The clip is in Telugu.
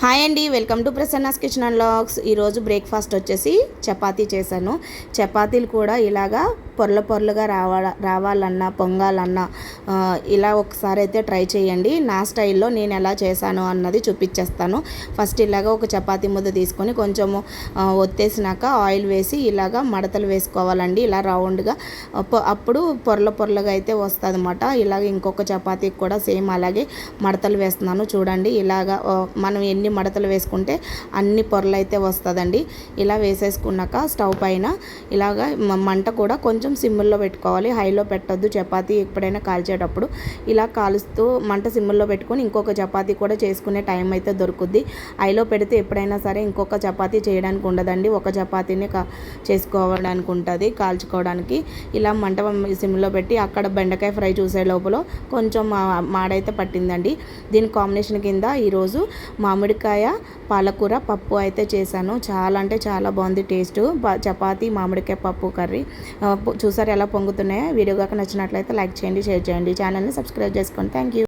హాయ్ అండి, welcome to Prasanna's kitchen and vlogs. ఈరోజు బ్రేక్ఫాస్ట్ వచ్చేసి చపాతీ చేశాను. చపాతీలు కూడా ఇలాగా పొరలుగా రావాలన్నా పొంగాలన్నా ఇలా ఒకసారి అయితే ట్రై చేయండి. నా స్టైల్లో నేను ఎలా చేశాను అన్నది చూపించేస్తాను. ఫస్ట్ ఇలాగ ఒక చపాతీ ముద్ద తీసుకొని కొంచెము ఒత్తేసినాక ఆయిల్ వేసి ఇలాగ మడతలు వేసుకోవాలండి. ఇలా రౌండ్గా అప్పుడు పొరలుగా అయితే వస్తుంది అన్నమాట. ఇలాగ ఇంకొక చపాతీకి కూడా సేమ్ అలాగే మడతలు వేస్తున్నాను. చూడండి, ఇలాగ మనం ఎన్ని మడతలు వేసుకుంటే అన్ని పొరలు అయితే వస్తుందండి. ఇలా వేసేసుకున్నాక స్టవ్ పైన ఇలాగ మంట కూడా కొంచెం సిమ్ముల్లో పెట్టుకోవాలి, హైలో పెట్టొద్దు. చపాతీ ఎప్పుడైనా కాల్చేటప్పుడు ఇలా కాలుస్తూ మంట సిమ్ముల్లో పెట్టుకొని ఇంకొక చపాతీ కూడా చేసుకునే టైం అయితే దొరుకుద్ది. హైలో పెడితే ఎప్పుడైనా సరే ఇంకొక చపాతీ చేయడానికి ఉండదండి, ఒక చపాతీని చేసుకోవడానికి ఉంటుంది కాల్చుకోవడానికి. ఇలా మంట సిమ్లో పెట్టి అక్కడ బెండకాయ ఫ్రై చూసే లోపల కొంచెం మాడైతే పట్టిందండి. దీని కాంబినేషన్ కింద ఈరోజు మామిడికాయ పాలకూర పప్పు అయితే చేశాను. చాలా అంటే చాలా బాగుంది టేస్ట్. చపాతీ మామిడికాయ పప్పు కర్రీ. చూసారు ఎలా పొంగుతున్నాయో. వీడియో కాక నచ్చినట్లయితే లైక్ చేయండి, షేర్ చేయండి, ఛానల్ని సబ్స్క్రైబ్ చేసుకోండి. Thank you.